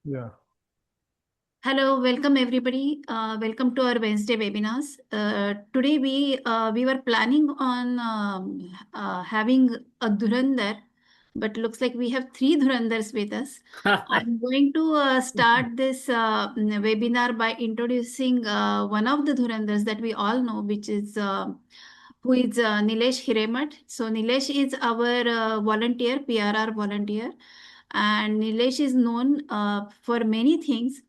Yeah. Hello, welcome everybody. Welcome to our Wednesday webinars. Today we were planning on having a Dhurandar, but looks like we have three Dhurandars with us. I'm going to start this webinar by introducing one of the Dhurandars that we all know, which is who is Nilesh Hiremat. So Nilesh is our volunteer, PRR volunteer, and Nilesh is known for many things.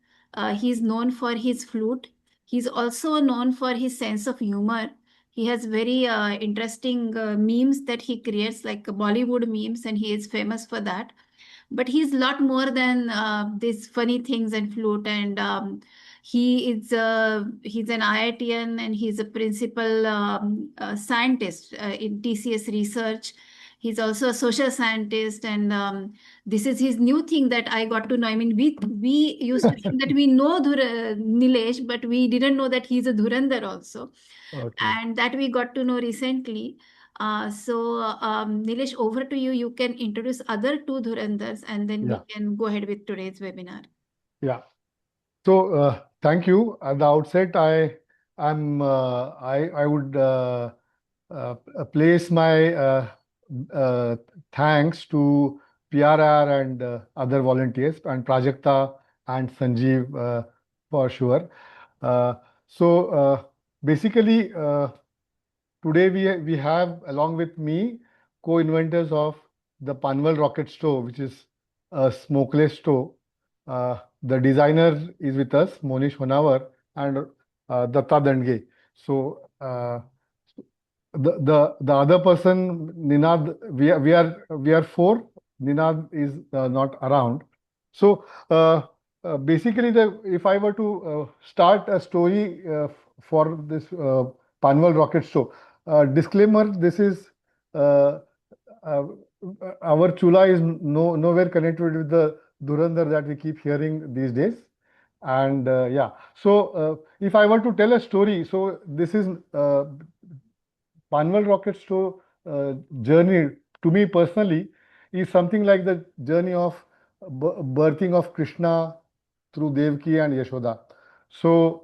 He's known for his flute. He's also known for his sense of humor. He has very interesting memes that he creates, like Bollywood memes, and he is famous for that. But he's a lot more than these funny things and flute. And he's an IITian, and he's a principal scientist in TCS research. He's also a social scientist, and this is his new thing that I got to know. I mean, we used to think that we know Nilesh, but we didn't know that he's a Dhurandhar also, Okay. and that we got to know recently. Nilesh, over to you. You can introduce other two Dhurandhars, and then we Yeah. can go ahead with today's webinar. Yeah. So thank you. At the outset, I would place my thanks to PRR and other volunteers and Prajakta and Sanjeev for sure. Uh, so basically, today we have along with me co-inventors of the Panval rocket stove, which is a smokeless stove. The designer is with us, Monish Honavar and Datta Dandge. So the other person, Ninad, we are four. Ninad is not around. So basically, the if I were to start a story for this Panval rocket stove, disclaimer: this is uh, uh, our chula is nowhere connected with the Dhurandhar that we keep hearing these days. And yeah, so if I were to tell a story, so this is Panval rocket stove journey to me personally is something like the journey of birthing of Krishna through Devki and Yashoda. So,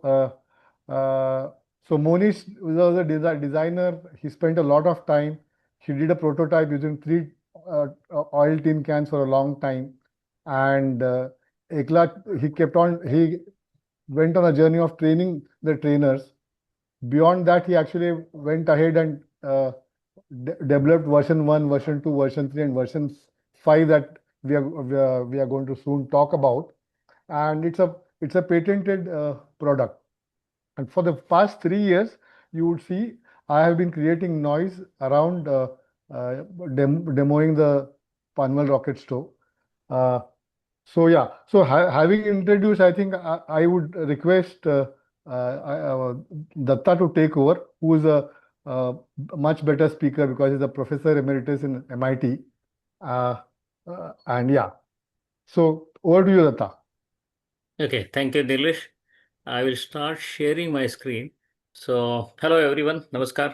uh, so Monish was a designer. He spent a lot of time. He did a prototype using three oil tin cans for a long time, and he kept on. He went on a journey of training the trainers. Beyond that, he actually went ahead and developed version 1, version 2, version 3, and version 5 that we are going to soon talk about. And it's a patented product. And for the past 3 years, you would see I have been creating noise around demoing the Panvel rocket stove. Uh, so yeah, so having introduced, I think I would request Datta to take over, who is a much better speaker because he's a professor emeritus in MIT. Uh, and yeah, so over to you, Datta. Okay, thank you, Nilesh. I will start sharing my screen. So, hello everyone, नमस्कार.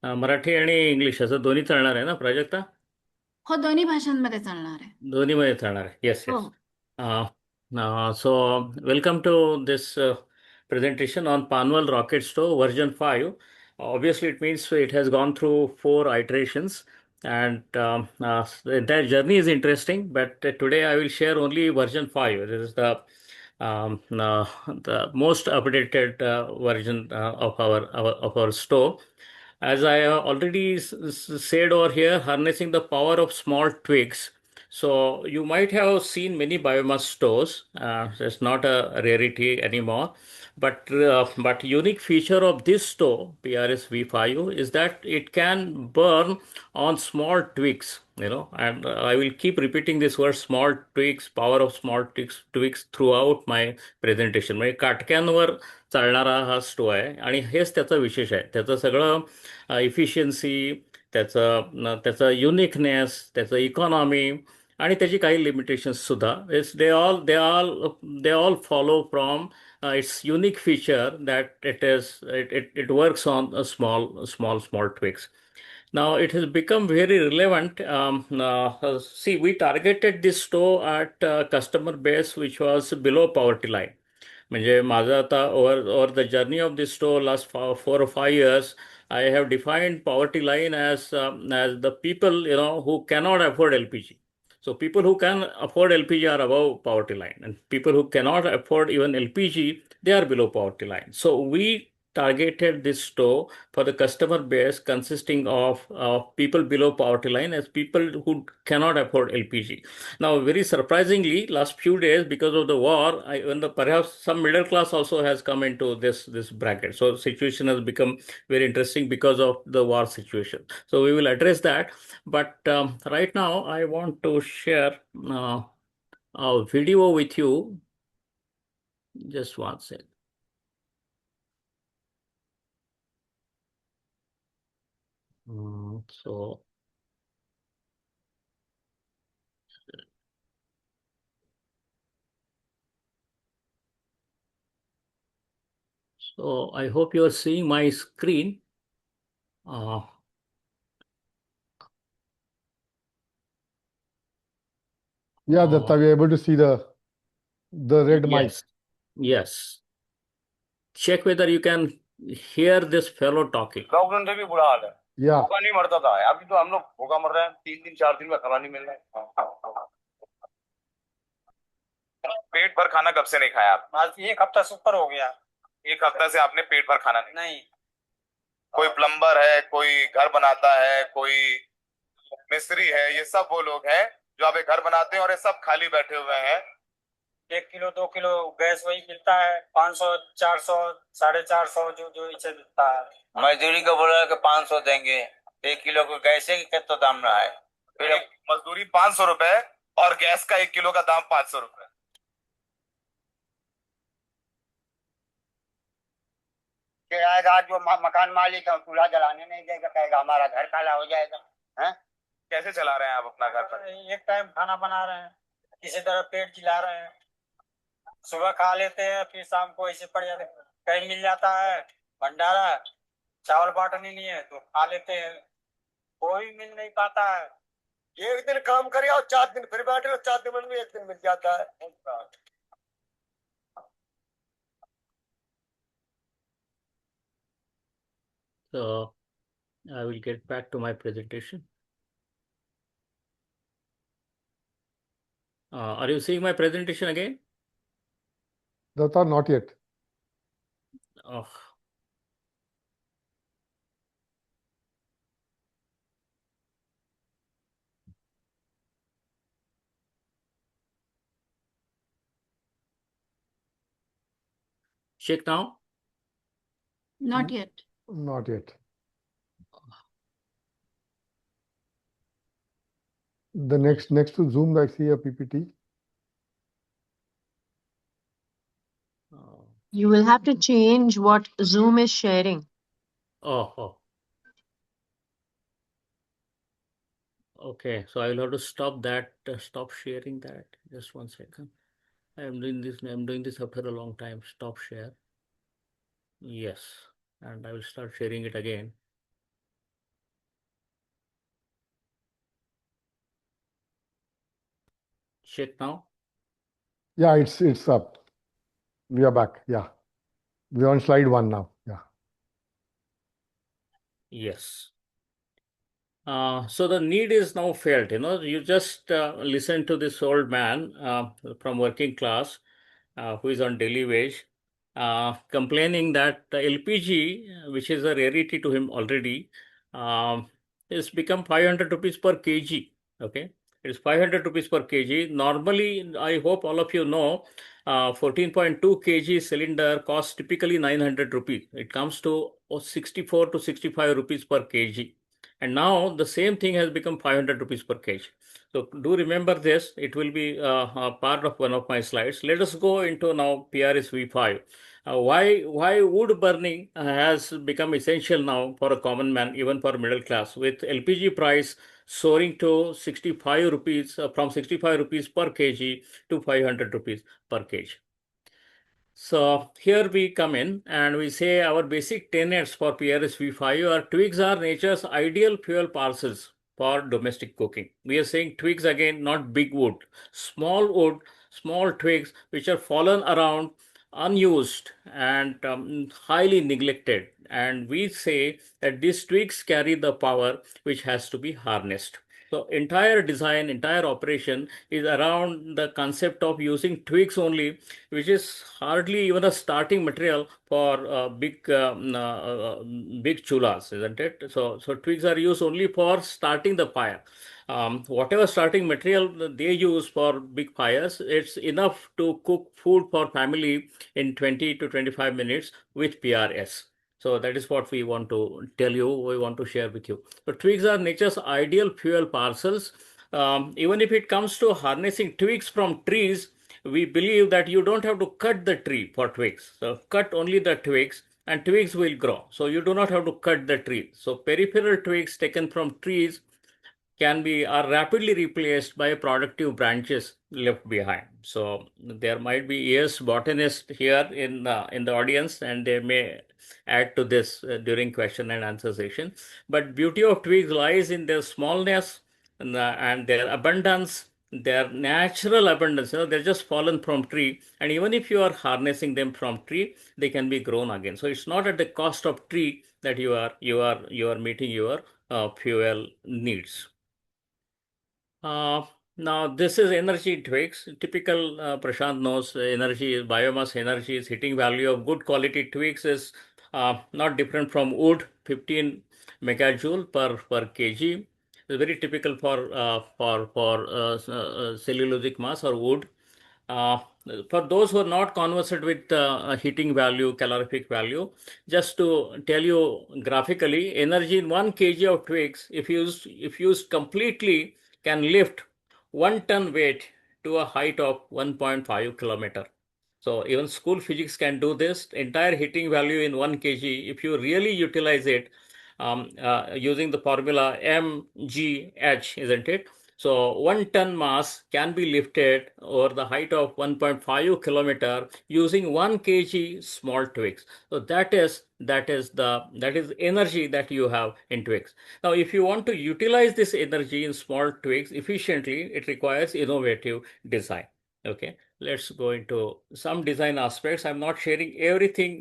मराठी आणि English असं दोन्ही चालणार आहे ना प्राजक्ता? हो, दोन्ही भाषांमध्ये चालणार आहे. दोन्हीमध्ये चालणार आहे. Yes, हो. yes. So, welcome to this presentation on Panval Rocket Stove version 5. Obviously, it means it has gone through 4 iterations, and the entire journey is interesting. But today I will share only version 5. This is the most updated version of our stove. As I already said over here, harnessing the power of small twigs. So you might have seen many biomass stores. It's not a rarity anymore. But unique feature of this stove, PRS V5, is that it can burn on small twigs. And I will keep repeating this word small twigs, power of small twigs throughout my presentation. म्हणजे काटक्यांवर चालणारा हा stove आहे आणि हेच त्याचं विशेष आहे. त्याचं सगळं efficiency, त्याचं युनिकनेस, त्याचं इकॉनॉमी आणि त्याची काही लिमिटेशन्स सुद्धा it's they all follow from its unique feature that it works on a small twigs. Now it has become very relevant. See, we targeted this store at customer base which was below poverty line. म्हणजे माझं आता over the journey of this store last 4 or 5 years, I have defined poverty line as the people who cannot afford LPG. So people who can afford LPG are above poverty line, and people who cannot afford even LPG, they are below poverty line. So we targeted this store for the customer base consisting of people below poverty line as people who cannot afford LPG. Now, very surprisingly, last few days because of the war, perhaps some middle class also has come into this bracket. So situation has become very interesting because of the war situation. So we will address that. But right now, I want to share a video with you. Just one second. So I hope you are seeing my screen. Yeah, Datta, we are able to see the red mic. Yes. Yes. Check whether you can hear this fellow talking. Lockdown से भी बुरा हाल है। Yeah. भूखा नहीं मरता था, अभी तो हम लोग भूखा मर रहे हैं। 3 दिन 4 दिन में खाना नहीं मिल रहा है। पेट भर खाना कब से नहीं खाया आप? आज 1 हफ्ता से ऊपर हो गया। 1 हफ्ता से आपने पेट भर खाना नहीं? कोई प्लम्बर है, कोई घर बनाता है, कोई मिस्त्री है, ये सब वो लोग हैं जो अभी घर बनाते हैं और ये सब खाली बैठे हुए हैं। 1 किलो 2 किलो गैस वही मिलता है, 500 400 450 जो इसे मिलता है। मजदूरी का बोला कि 500 देंगे, 1 किलो को गैस के कितना दाम रहा है? फिर मजदूरी 500 रुपए और गैस का 1 किलो का दाम 500 रुपए। किराएदार जो मकान मालिक है चूल्हा जलाने नहीं देगा, कहेगा हमारा घर काला हो जाएगा। हैं? कैसे चला रहे हैं आप अपना घर पर? एक टाइम खाना बना रहे हैं, किसी तरह पेट जिला रहे हैं। सुबह खा लेते हैं, फिर शाम को ऐसे पड़ जाते हैं। कहीं मिल जाता है भंडारा, चावल बांटने नहीं है तो खा लेते हैं, कोई मिल नहीं पाता है। 1 दिन काम करे और 4 दिन फिर बैठे और 4 दिन में 1 दिन मिल जाता है। So I will get back to my presentation. Are you seeing my presentation again? Datta, not yet. Oh. Check now. Not yet. Not yet. The next to Zoom, I see a PPT. You will have to change what Zoom is sharing. Oh. Okay, so I will have to stop that, stop sharing that. Just one second. I'm doing this after a long time. Stop share. Yes, and I will start sharing it again. Check now. Yeah, it's up. We are back. Yeah. We're on slide 1 now. Yeah. Yes. So the need is now felt. You just listen to this old man from working class who is on daily wage, complaining that LPG, which is a rarity to him already, is become 500 rupees per kg. Okay, it's 500 rupees per kg. Normally, I hope all of you know, 14.2 kg cylinder costs typically 900 rupees. It comes to 64 to 65 rupees per kg. And now the same thing has become 500 rupees per kg. So do remember this. It will be a part of one of my slides. Let us go into now PRS V5. Why wood burning has become essential now for a common man, even for middle class, with LPG price soaring to 65 rupees, from 65 rupees per kg to 500 rupees per kg. So here we come in and we say our basic tenets for PRS-V5 are twigs are nature's ideal fuel parcels for domestic cooking. We are saying twigs again, not big wood, small twigs which are fallen around, unused and highly neglected. And we say that these twigs carry the power which has to be harnessed. So entire design, entire operation is around the concept of using twigs only, which is hardly even a starting material for big chulas, isn't it? So twigs are used only for starting the fire. Whatever starting material they use for big fires, it's enough to cook food for family in 20 to 25 minutes with PRS. So that is what we want to tell you, we want to share with you. So twigs are nature's ideal fuel parcels. Even if it comes to harnessing twigs from trees, we believe that you don't have to cut the tree for twigs. So cut only the twigs and twigs will grow. So you do not have to cut the tree. So peripheral twigs taken from trees are rapidly replaced by productive branches left behind. So there might be botanist here in the audience, and they may add to this during question and answer session. But beauty of twigs lies in their smallness and their abundance, their natural abundance. They're just fallen from tree, and even if you are harnessing them from tree, they can be grown again. So it's not at the cost of tree that you are meeting your fuel needs. Now, this is energy twigs. Typical Prashant knows energy, biomass energy is heating value of good quality twigs is not different from wood, 15 megajoule per kg. It's very typical for cellulosic mass or wood. Uh, for those who are not conversant with heating value, calorific value, just to tell you graphically, energy in 1 kg of twigs, if used completely, can lift 1 ton weight to a height of 1.5 kilometer. So even school physics can do this. Entire heating value in 1 kg, if you really utilize it using the formula mgh, isn't it? So 1 ton mass can be lifted over the height of 1.5 kilometer using 1 kg small twigs. So that is energy that you have in twigs. Now, if you want to utilize this energy in small twigs efficiently, it requires innovative design. Okay, let's go into some design aspects. I'm not sharing everything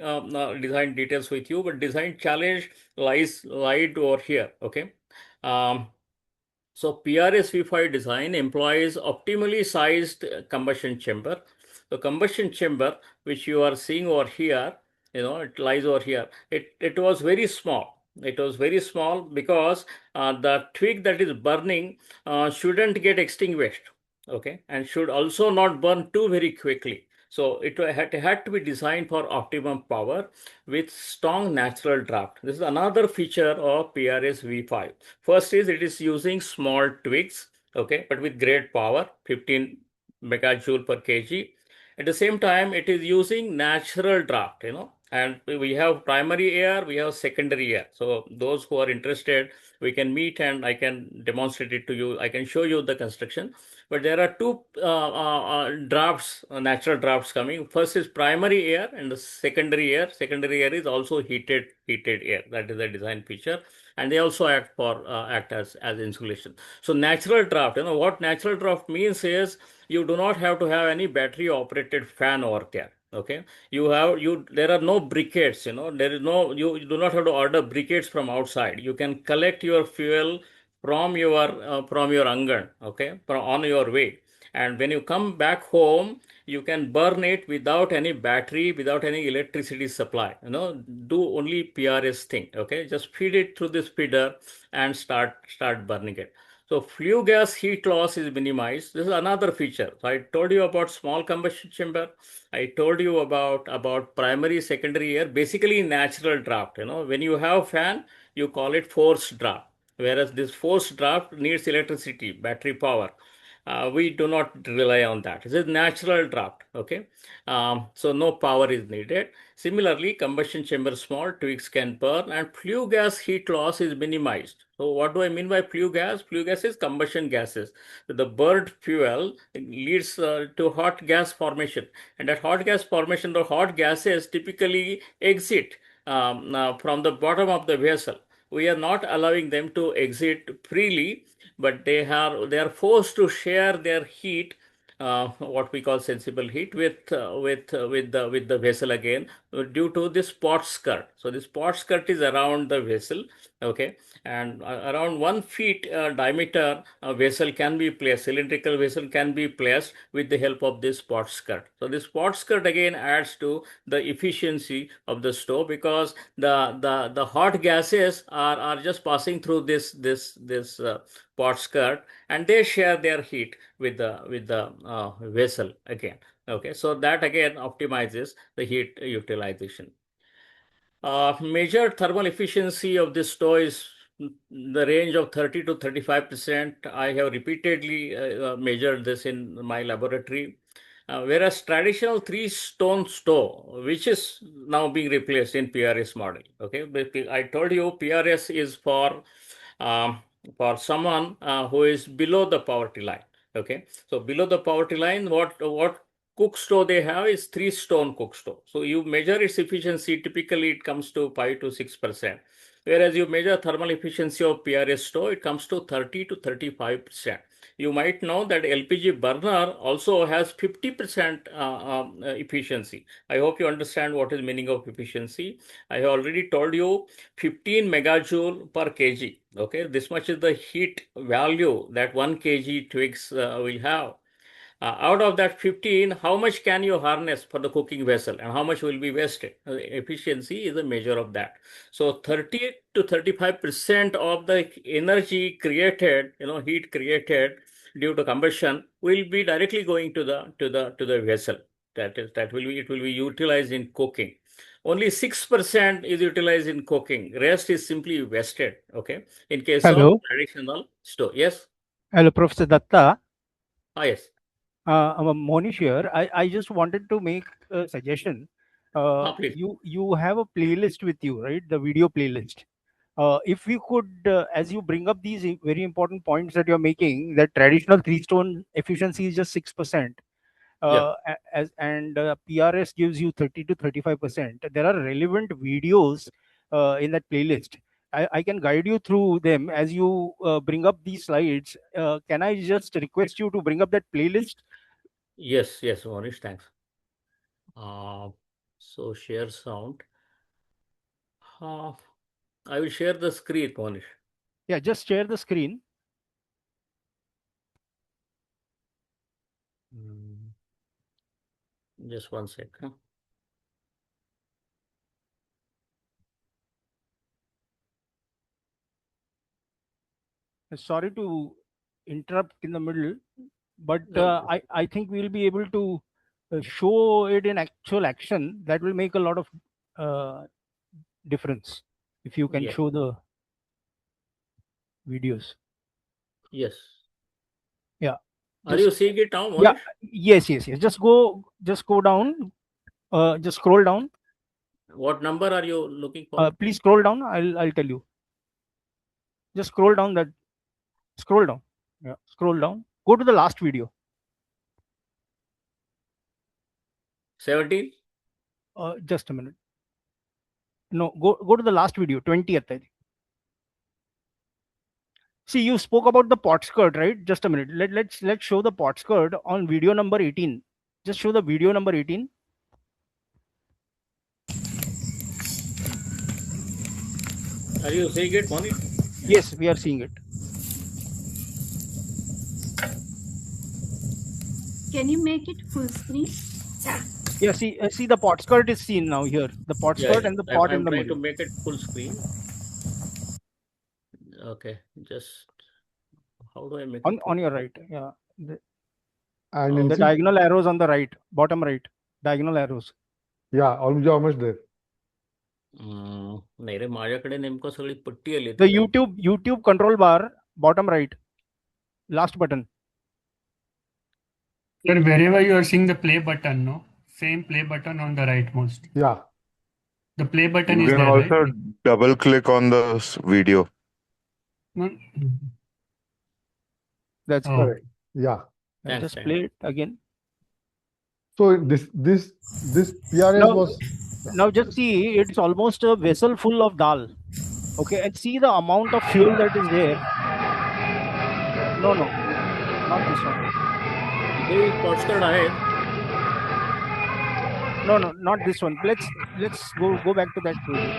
design details with you, but design challenge lies over here. Okay. Um, so PRS V5 design employs optimally sized combustion chamber. The combustion chamber, which you are seeing over here, it lies over here. It was very small. It was very small because the twig that is burning shouldn't get extinguished, okay, and should also not burn too very quickly. So it had to be designed for optimum power with strong natural draft. This is another feature of PRS V5. First is it is using small twigs, okay, but with great power, 15 megajoule per kg. At the same time, it is using natural draft, and we have primary air, we have secondary air. So those who are interested, we can meet and I can demonstrate it to you. I can show you the construction. But there are two drafts, natural drafts coming. First is primary air and the secondary air. Secondary air is also heated air. That is a design feature, and they also act as insulation. So natural draft, what natural draft means is you do not have to have any battery operated fan over there. Okay, there are no briquettes, there is no, you do not have to order briquettes from outside. You can collect your fuel from your angan, okay, on your way, and when you come back home, you can burn it without any battery, without any electricity supply. Do only PRS thing, okay, just feed it through this feeder and start burning it. So flue gas heat loss is minimized. This is another feature. So I told you about small combustion chamber. I told you about primary, secondary air, basically natural draft. When you have fan, you call it forced draft. Whereas this forced draft needs electricity, battery power. We do not rely on that. This is natural draft. Okay, so no power is needed. Similarly, combustion chamber small twigs can burn, and flue gas heat loss is minimized. So what do I mean by flue gas? Flue gas is combustion gases. The burnt fuel leads to hot gas formation, and that hot gas formation, the hot gases typically exit from the bottom of the vessel. We are not allowing them to exit freely, but they are forced to share their heat, what we call sensible heat, with the vessel again, due to this pot skirt. So this pot skirt is around the vessel, okay, and around 1 feet diameter vessel can be placed, cylindrical vessel can be placed with the help of this pot skirt. So this pot skirt again adds to the efficiency of the stove, because the hot gases are just passing through this pot skirt, and they share their heat with the vessel again. Okay, so that again optimizes the heat utilization. Measured thermal efficiency of this stove is the range of 30 to 35%. I have repeatedly measured this in my laboratory. Whereas traditional three-stone stove, which is now being replaced in PRS model. Okay, but I told you PRS is um, for someone who is below the poverty line. Okay, so below the poverty line, what cook stove they have is three-stone cook stove. So you measure its efficiency, typically it comes to 5 to 6%. Whereas you measure thermal efficiency of PRS stove, it comes to 30 to 35%. You might know that LPG burner also has 50% efficiency. I hope you understand what is meaning of efficiency. I have already told you 15 megajoule per kg. Okay, this much is the heat value that 1 kg twigs will have. Out of that 15, how much can you harness for the cooking vessel and how much will be wasted? Efficiency is a measure of that. So 30 to 35% of the energy created, heat created due to combustion will be directly going to the vessel. It will be utilized in cooking. Only 6% is utilized in cooking. Rest is simply wasted. Okay. In case of Hello. traditional stove. Yes. Hello, Professor Datta. Yes. Monish here. I just wanted to make a suggestion. Please. You have a playlist with you, right? The video playlist. If we could, as you bring up these very important points that you're making, that traditional three-stone efficiency is just 6%. Yeah. And PRS gives you 30 to 35%. There are relevant videos in that playlist. I can guide you through them as you bring up these slides. Can I just request you to bring up that playlist? Yes, Monish, thanks. So share sound. I will share the screen, Monish. Yeah, just share the screen. Just 1 sec. Sorry to interrupt in the middle, but No. I think we'll be able to show it in actual action. That will make a lot of difference if you can Yeah. show the videos. Yes. Yeah. Are you seeing it now, Monish? Yeah. Yes. Just go down. Just scroll down. What number are you looking for? Please scroll down. I'll tell you. Just scroll down. Scroll down. Yeah. Scroll down. Go to the last video. 17? Just a minute. No, go to the last video, 20th, I think. See, you spoke about the pot skirt, right? Just a minute. Let's show the pot skirt on video number 18. Just show the video number 18. Are you seeing it, Monish? Yes, we are seeing it. Can you make it full screen? Yeah, see the pot skirt is seen now here. The pot skirt and the pot in the I'm trying middle. to make it full screen. Okay, just how do I make it? On your right, yeah. And The diagonal arrows on the right, bottom right, diagonal arrows. Yeah, almost there. नाही रे माझ्याकडे नेमकं सगळी पट्टी आली. The YouTube control bar, bottom right, last button. Sir, wherever you are seeing the play button, no? Same play button on the rightmost. Yeah. The play button You is can there, also right? double click on the video. Mm. That's Oh. Correct. Yeah. And Thanks, just play it again. So this PRS Now, was now just see, it's almost a vessel full of dal. Okay, and see the amount of fuel that is there. No, not this one. हे podcast आहे. No, not this one. Let's go back to that video.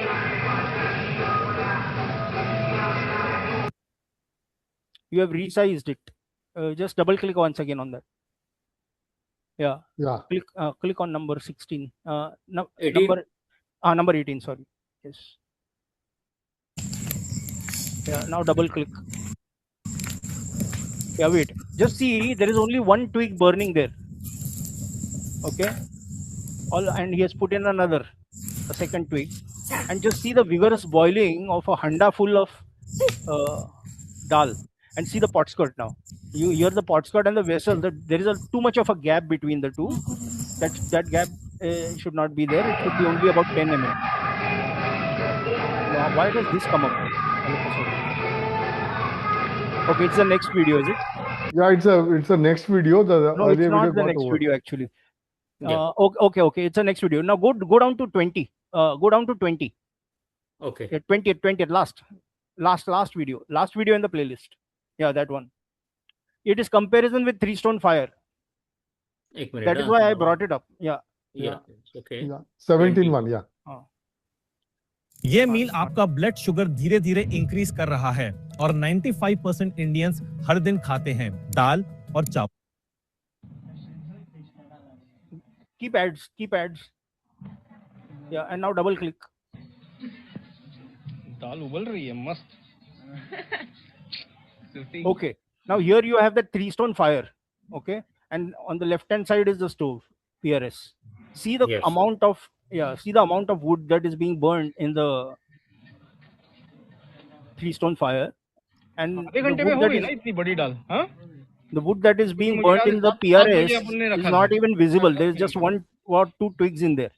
You have resized it. Just double click once again on that. Yeah. yeah. Click on number 16. 18? Number 18. Sorry. Yes. Yeah. Now double click. Yeah. Wait. Just see. There is only one twig burning there. Okay. And he has put in a second twig, and just see the vigorous boiling of a handa full of dal, and see the pot skirt now. You hear the pot skirt and the vessel. That there is too much of a gap between the two. That gap should not be there. It should be only about 10 mm. Why does this come up? Okay, it's the next video, is it? Yeah, it's a next video. The No, it's earlier not video the got next over. video actually. Yeah. Okay. It's the next video. Now go down to 20. Go down to 20. Okay. Yeah, 20. Last video. Last video in the playlist. Yeah, that one. It is comparison with 3 stone fire. एक minute. That is why I brought it up. Yeah. Yeah. Okay. Yeah, 17 one. Yeah. ये मील आपका blood sugar धीरे धीरे increase कर रहा है और 95% Indians हर दिन खाते हैं दाल और चावल. Keep ads. Yeah, and now double click. दाल उबल रही है मस्त. Okay. Now here you have the 3 stone fire. Okay, and on the left hand side is the stove PRS. See the Yes. amount of wood that is being burned in the 3 stone fire, and आधे घंटे में हो गई ना इतनी बड़ी दाल. हाँ, the wood that is being burnt in the PRS is not even visible. There is just 1 or 2 twigs in there.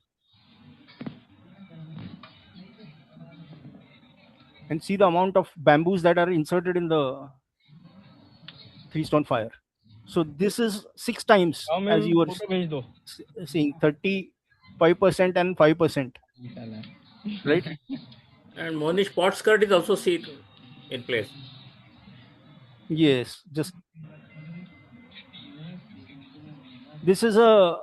And see the amount of bamboos that are inserted in the 3 stone fire. So this is 6 times, as you were seeing, 35% and 5%. Right? And Monish, pot skirt is also seen in place. Yes. Just this is a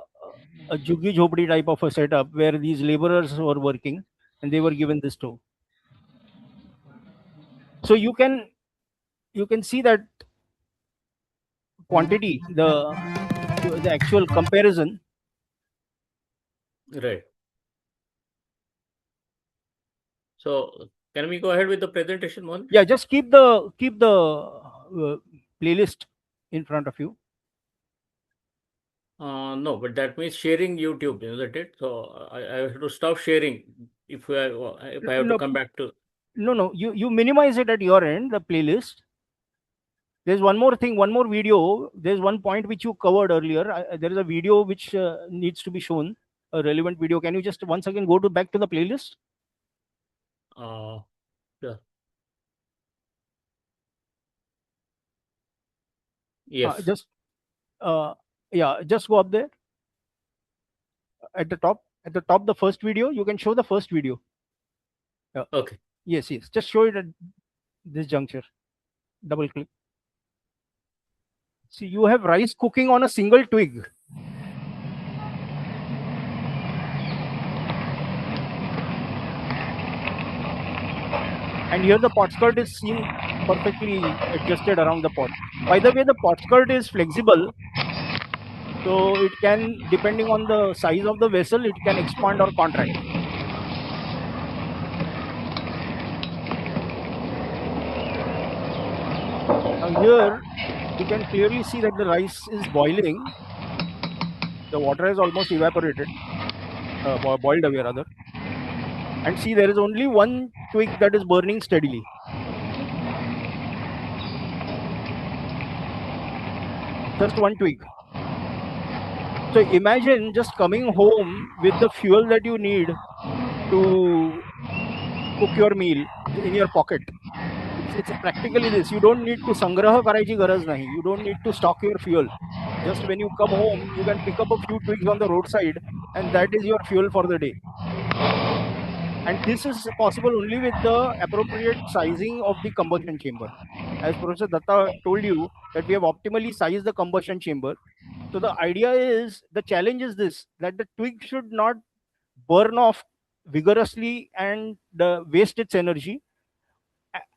juggi jhopdi type of a setup where these laborers were working and they were given this stove. So you can see that quantity, the actual comparison. Right. So can we go ahead with the presentation, Monish? Yeah, just keep the playlist in front of you. No, but that means sharing YouTube, isn't it? So I have to stop sharing if I have to come back to. No, you minimize it at your end, the playlist. There's one more thing, one more video. There's one point which you covered earlier. There is a video which needs to be shown, a relevant video. Can you just once again go back to the playlist? Yeah. Yes. Just go up there. At the top, the first video. You can show the first video. Yeah. Okay. Yes. Just show it at this juncture. Double click. See, you have rice cooking on a single twig. And here the pot skirt is seen perfectly adjusted around the pot. By the way, the pot skirt is flexible. So it can, depending on the size of the vessel, it can expand or contract. Now here, you can clearly see that the rice is boiling. The water has almost evaporated, boiled away rather. And see, there is only one twig that is burning steadily. Just one twig. So imagine just coming home with the fuel that you need to cook your meal in your pocket. it's practically this. You don't need to sangraha करायची गरज नाही. You don't need to stock your fuel. Just when you come home, you can pick up a few twigs on the roadside, and that is your fuel for the day. And this is possible only with the appropriate sizing of the combustion chamber. As Professor Datta told you, that we have optimally sized the combustion chamber. So the idea is, the challenge is this, that the twig should not burn off vigorously and waste its energy,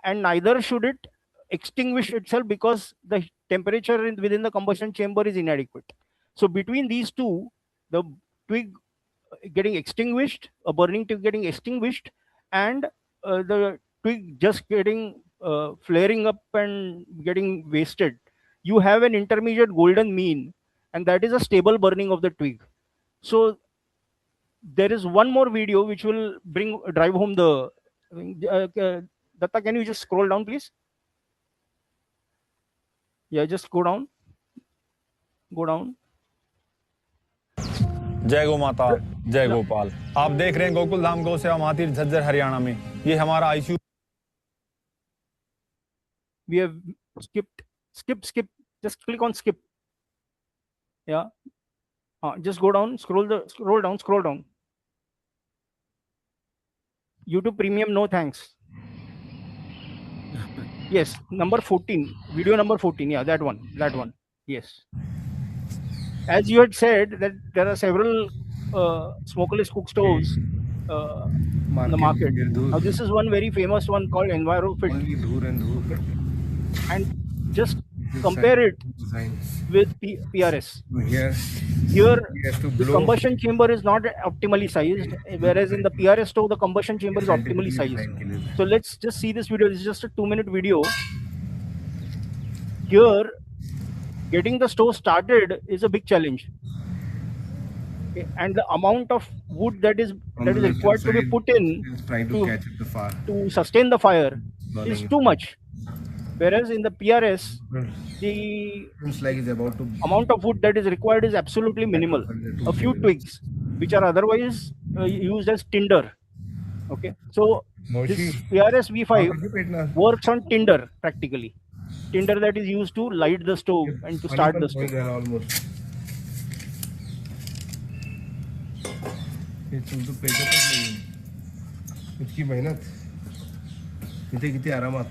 and neither should it extinguish itself because the temperature within the combustion chamber is inadequate. So between these two, the twig getting extinguished, a burning twig getting extinguished, and the twig just getting flaring up and getting wasted, you have an intermediate golden mean, and that is a stable burning of the twig. So there is one more video which will drive home the Datta, can you just scroll down, please? Yeah, just go down. जय गो माता, जय गोपाल। आप देख रहे हैं गोकुल धाम गौ सेवा मातिर झज्जर हरियाणा में। ये हमारा ICU. We have skip. Just click on skip. Yeah. Just go down. Scroll down. YouTube Premium, no thanks. Yes, number 14. Video number 14. Yeah, that one. Yes. As you had said, that there are several smokeless cook stoves in the market. Now this is one very famous one called EnviroFit. Dhoorandar. And just compare it with PRS. Here, the combustion chamber is not optimally sized, whereas in the PRS stove, the combustion chamber is optimally sized. So let's just see this video. This is just a 2-minute video. Here, getting the stove started is a big challenge. Okay. And the amount of wood that is required to be put in to sustain the fire is too much. Whereas in the PRS, the amount of wood that is required is absolutely minimal. A few twigs, which are otherwise used as tinder. Okay, so this PRS V5 works on tinder practically. Tinder that is used to light the stove and to start the stove. इतकी मेहनत, इथे किती आरामात.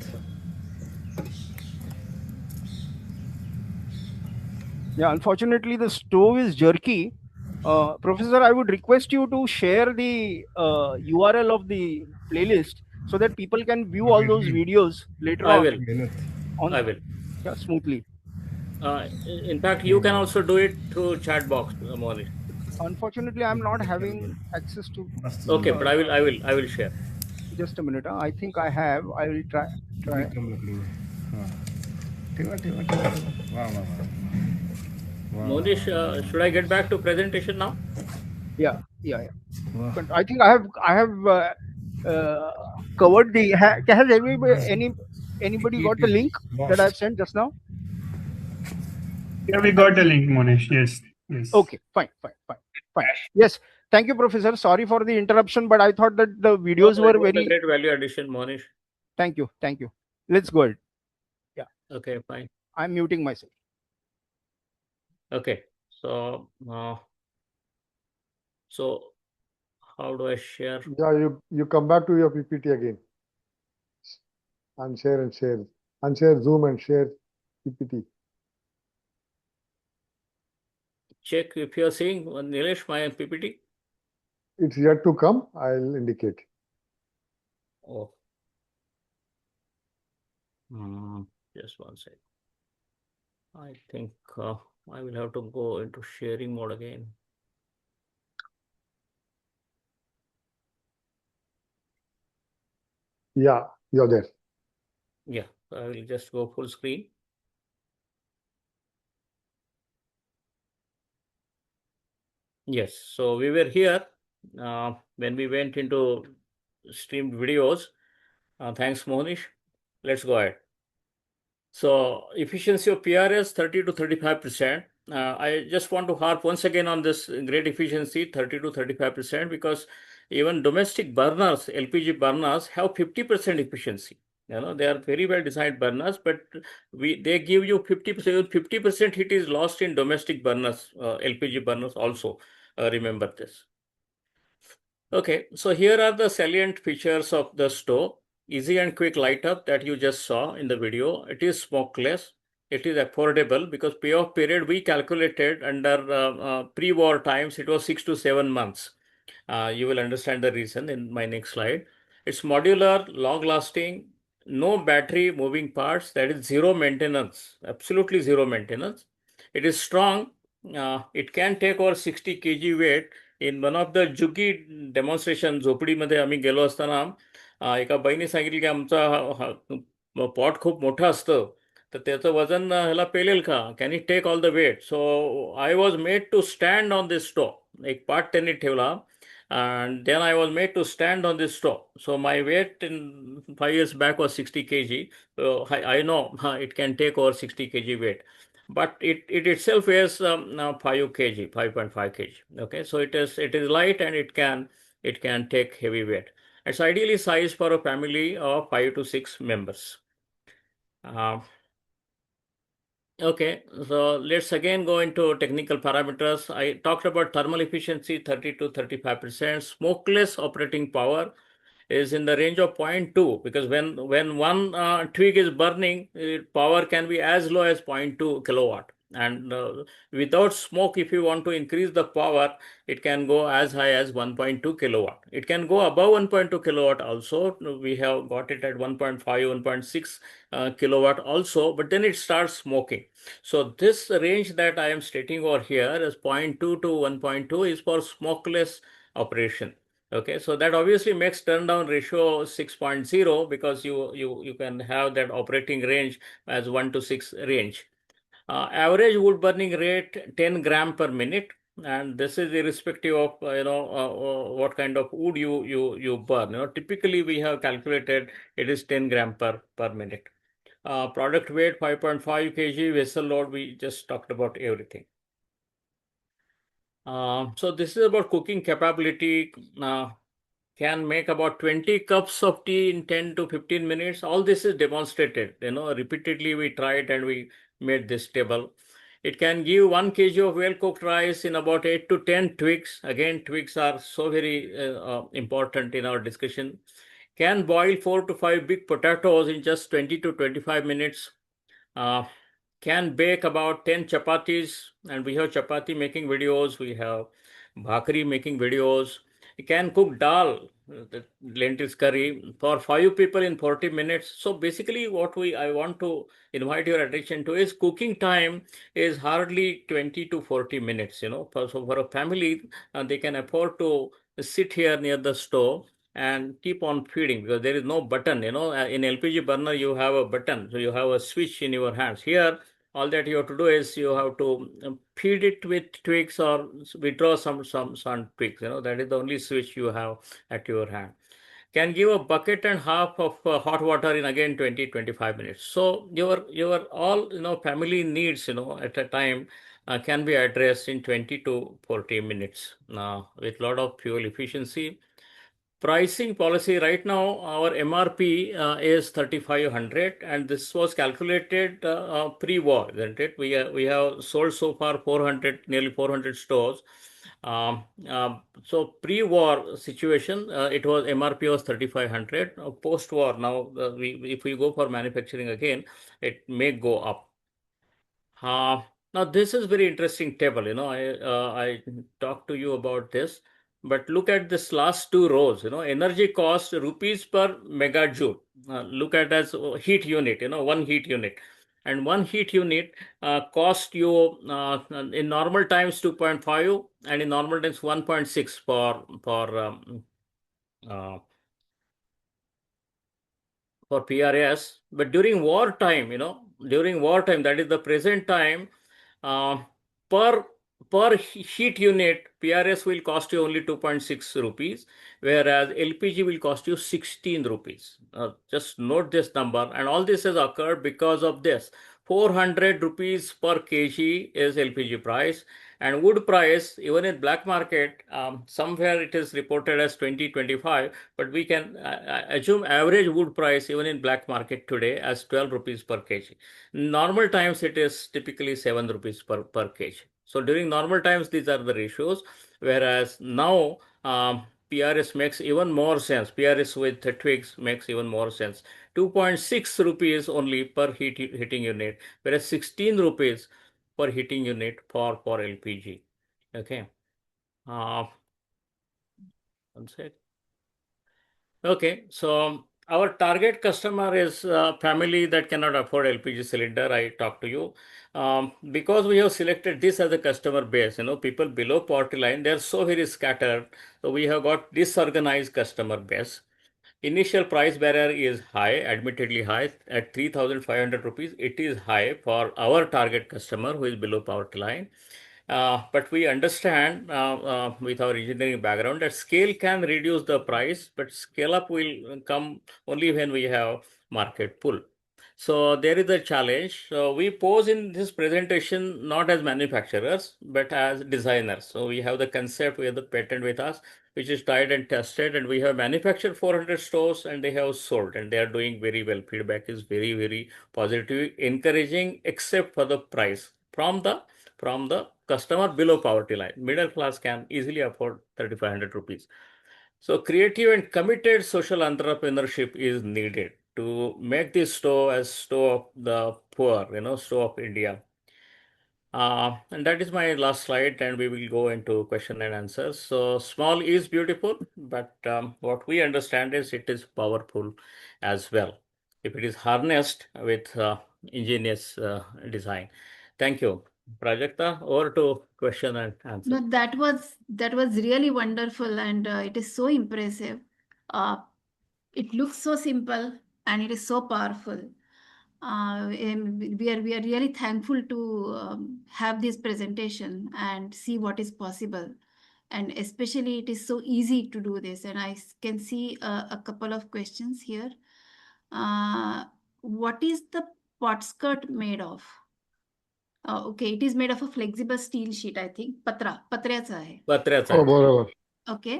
Yeah, unfortunately the stove is jerky. Professor, I would request you to share the URL of the playlist so that people can view all those videos later on. I will. Yeah, smoothly. In fact, you can also do it through chat box, Monish. Unfortunately, I'm not having access to. Okay, but I will share. Just a minute. I think I have. I will try. Wow. Monish, should I get back to presentation now? Yeah. But I think I have covered the. Has anybody got the link that I've sent just now? Yeah, we got the link, Monish. Yes. Okay, fine. Yes, thank you, Professor. Sorry for the interruption, but I thought that the videos were very great value addition, Monish. Thank you. Let's go ahead. Yeah. Okay, fine. I'm muting myself. Okay, so how do I share? Yeah, you come back to your PPT again. Unshare. Unshare Zoom and share PPT. Check if you are seeing, Nilesh, my PPT. It's yet to come. I'll indicate. Oh. Just one second. I think I will have to go into sharing mode again. Yeah, you're there. Yeah, I will just go full screen. Yes, so we were here when we went into streamed videos. Thanks, Monish. Let's go ahead. So efficiency of PRS 30 to 35%. I just want to harp once again on this great efficiency 30 to 35% because even domestic burners, LPG burners, have 50% efficiency. They are very well designed burners, but they give you 50%. 50% heat is lost in domestic burners, LPG burners also. Remember this. Okay, so here are the salient features of the stove. Easy and quick light up that you just saw in the video. It is smokeless. It is affordable because payoff period we calculated under pre-war times, it was 6 to 7 months. You will understand the reason in my next slide. It's modular, long lasting, no battery moving parts, that is zero maintenance, absolutely zero maintenance. It is strong. It can take over 60 kg weight. In one of the जुकी demonstration झोपडीमध्ये आम्ही गेलो असताना एका बाईने सांगितलं की आमचा पॉट खूप मोठं असतं तर त्याचं वजन ह्याला पेलेल का, can it take all the weight. So I was made to stand on this stop. एक पार्ट त्यांनी ठेवला and then I was made to stand on this stove. So my weight in 5 years back was 60 kg. So I know it can take over 60 kg weight, but it itself weighs 5 kg, 5.5 kg. Okay, so it is light and it can take heavy weight. It's ideally sized for a family of 5 to 6 members. Okay, so let's again go into technical parameters. I talked about thermal efficiency, 30 to 35%. Smokeless operating power is in the range of 0.2 because when one twig is burning, power can be as low as 0.2 kilowatt. And without smoke, if you want to increase the power, it can go as high as 1.2 kilowatt. It can go above 1.2 kilowatt also. We have got it at 1.5, 1.6 kilowatt also, but then it starts smoking. So this range that I am stating over here is 0.2 to 1.2 is for smokeless operation. Okay, so that obviously makes turn down ratio 6.0 because you can have that operating range as 1 to 6 range. Average wood burning rate 10 gram per minute, and this is irrespective of what kind of wood you burn. Typically we have calculated it is 10 gram per minute. Product weight 5.5 kg, vessel load we just talked about everything. So this is about cooking capability. Can make about 20 cups of tea in 10 to 15 minutes. All this is demonstrated. Repeatedly we tried and we made this table. It can give 1 kg of well-cooked rice in about 8 to 10 twigs. Again, twigs are so very important in our discussion. Can boil 4 to 5 big potatoes in just 20 to 25 minutes. Can bake about 10 chapatis, and we have chapati making videos, we have bhakri making videos. You can cook dal, the lentils curry, for 5 people in 40 minutes. So basically what I want to invite your attention to is cooking time is hardly 20 to 40 minutes. So for a family, they can afford to sit here near the stove and keep on feeding because there is no button. In LPG burner you have a button, so you have a switch in your hands. Here all that you have to do is you have to feed it with twigs or withdraw some twigs. That is the only switch you have at your hand. Can give a bucket and half of hot water in again 20-25 minutes. So your all family needs at a time can be addressed in 20 to 40 minutes with lot of fuel efficiency. Pricing policy right now, our MRP is 3,500, and this was calculated pre-war, isn't it? We have sold so far nearly 400 stores. So pre-war situation, it was MRP was 3,500. Post-war now, if we go for manufacturing again, it may go up. Now this is very interesting table. I talked to you about this. But look at this last 2 rows, energy cost rupees per megajoule. Look at as heat unit, 1 heat unit. And 1 heat unit cost you in normal times 2.5 and in normal times 1.6 for PRS. But during war time, that is the present time, per heat unit, PRS will cost you only 2.6 rupees, whereas LPG will cost you 16 rupees. Just note this number, and all this has occurred because of this. 400 rupees per kg is LPG price, And wood price, even in black market, somewhere it is reported as 20-25, but we can assume average wood price even in black market today as 12 rupees per kg. Normal times it is typically 7 rupees per kg. So during normal times, these are the ratios, whereas now PRS makes even more sense. PRS with the twigs makes even more sense. 2.6 rupees only per heating unit, whereas 16 rupees per heating unit for LPG. Okay. One sec. Okay, so our target customer is a family that cannot afford LPG cylinder. I talked to you. Because we have selected this as a customer base, people below poverty line, they're so very scattered. So we have got disorganized customer base. Initial price barrier is high, admittedly high at 3,500 rupees. It is high for our target customer who is below poverty line. But we understand with our engineering background that scale can reduce the price, but scale up will come only when we have market pull. So there is a challenge. So we pose in this presentation not as manufacturers, but as designers. So we have the concept, we have the patent with us, which is tried and tested, and we have manufactured 400 stores and they have sold and they are doing very well. Feedback is very, very positive, encouraging, except for the price from the customer below poverty line. Middle class can easily afford 3,500 rupees. So creative and committed social entrepreneurship is needed to make this stove as stove of the poor, stove of India. And that is my last slide, and we will go into question and answers. So small is beautiful, but what we understand is it is powerful as well if it is harnessed with ingenious design. Thank you. Prajakta, over to question and answer. No, that was really wonderful, and it is so impressive. It looks so simple and it is so powerful. And we are really thankful to have this presentation and see what is possible. And especially it is so easy to do this. And I can see a couple of questions here. What is the pot skirt made of? Okay, it is made of a flexible steel sheet, I think. पत्र्याचा आहे. पत्र्याचा हो आहे. बरोबर. Okay.